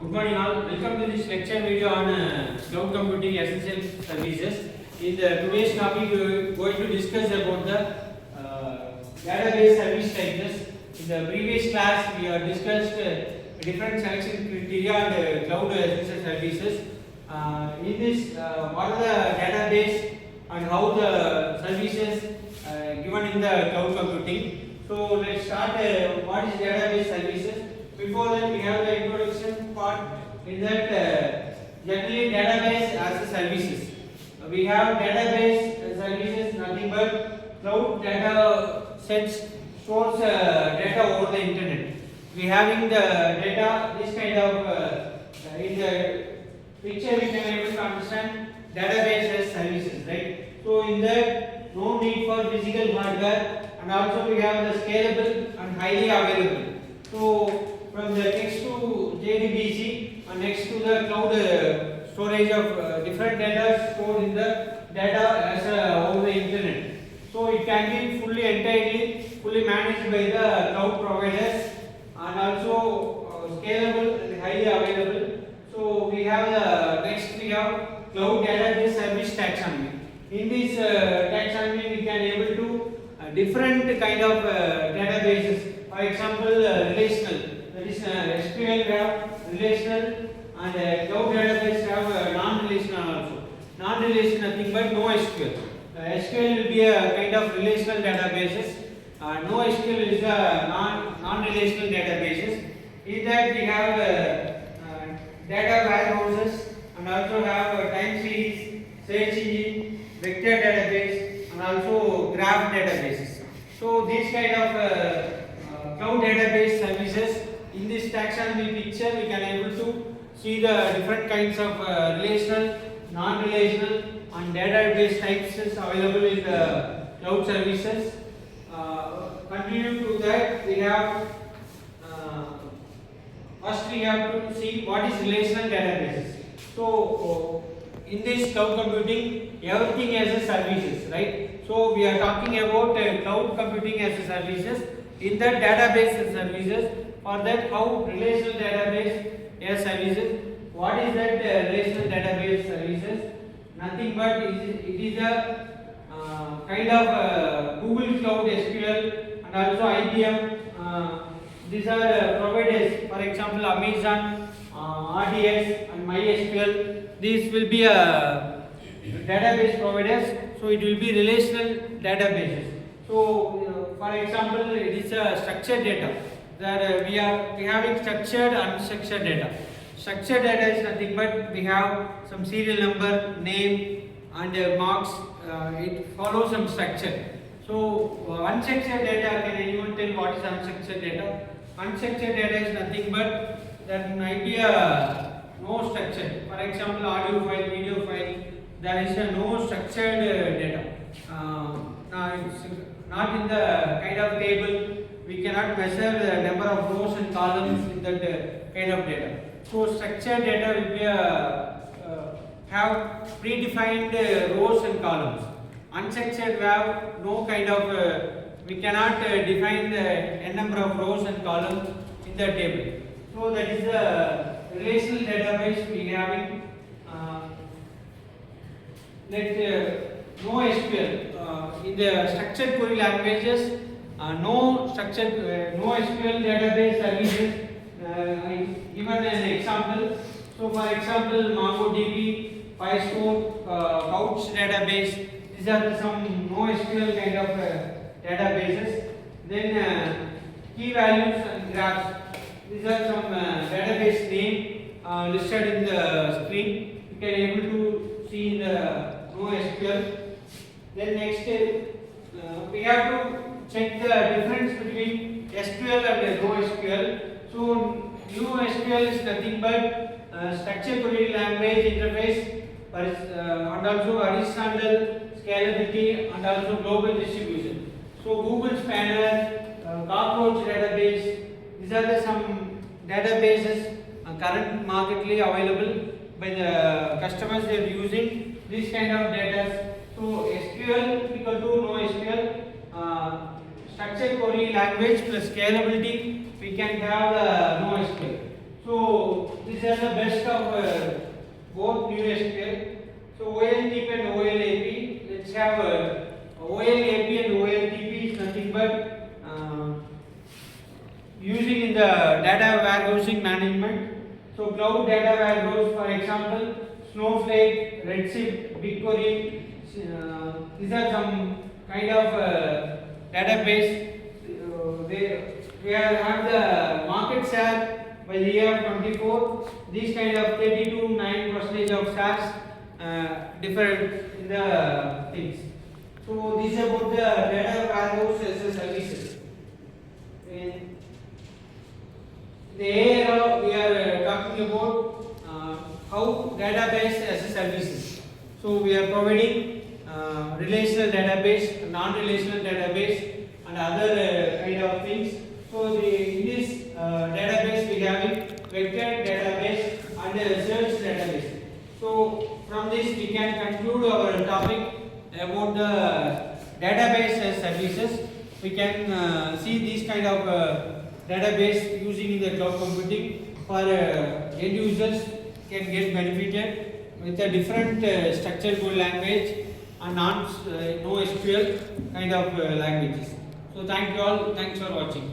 Good morning all. Welcome to this lecture video on cloud computing essential services. In the today's topic, we are going to discuss about the database service types. In the previous class, we have discussed different selection criteria and cloud essential services. In this, what are the database and how the services given in the cloud computing. So let's start. What is database services? Before that, we have the introduction part. In that, generally database as a services. We have database services, nothing but cloud data sets stores data over the internet. We having the data, this kind of in the picture we can able to understand database as services, right? So in that, no need for physical hardware, and also we have the scalable and highly available. So from the text to JDBC and next to the cloud storage of different data stored in the data as over the internet. So it can be fully managed by the cloud providers and also scalable and highly available. So we have the next we have cloud database service taxonomy. In this taxonomy we can able to different kind of databases. For example, relational. That is SQL we have relational and cloud database have non-relational also. Non-relational nothing but NoSQL. SQL will be a kind of relational databases. NoSQL is a non-relational databases. In that we have data warehouses and also have time series, search engine, vector database and also graph databases. So these kind of cloud database services. In this taxonomy picture, we can able to see the different kinds of relational, non-relational, and database types is available in the cloud services. Continue to that, we have first we have to see what is relational databases. So in this cloud computing, everything as a services, right? So we are talking about cloud computing as a services. In that database as services. For that, how relational database as services. What is that relational database services? Nothing but it is a kind of Google Cloud SQL and also IBM. These are providers. For example, Amazon, RDS and MySQL. These will be database providers. So it will be relational databases. So for example, it is a structured data. That we having structured and unstructured data. Structured data is nothing but we have some serial number, name and marks. It follows some structure. So unstructured data, can anyone tell what is unstructured data? Unstructured data is nothing but there might be no structure. For example, audio file, video file, there is no structured data. It's not in the kind of table. We cannot measure the number of rows and columns in that kind of data. So structured data will be have predefined rows and columns. Unstructured we have no kind of we cannot define the n number of rows and columns in the table. So that is the relational database we having. NoSQL in the structured query languages. No SQL database services. I given an example. So for example, MongoDB, PySpark, Couch database. These are some NoSQL kind of databases. Then key values and graphs. These are some database name listed in the screen. You can able to see in the NoSQL. Then next we have to check the difference between SQL and NoSQL. So NoSQL is nothing but structured query language interface and also horizontal scalability and also global distribution. So Google Spanner, Cockroach database, these are some databases currently marketly available by the customers. They are using this kind of data. So SQL equal to NoSQL. Structured query language plus scalability, we can have NoSQL. So this these are the best of both NoSQL. So OLTP and OLAP. Let's have OLAP and OLTP is nothing but using in the data warehousing management. So cloud data warehouse, for example, Snowflake, Redshift, BigQuery. These are some kind of database. We have the market share by the year 24. These kind of 32.9% of shares different in the things. So this is about the data warehouse as a services. In the area we are talking about how database as a services. So we are providing relational database, non-relational database, and other kind of things. So in this database we have vector database and search database. So from this we can conclude our topic about the database as services. We can see these kind of database using in the cloud computing for end users can get benefited with a different structured code language and non NoSQL kind of languages. So thank you all. Thanks for watching.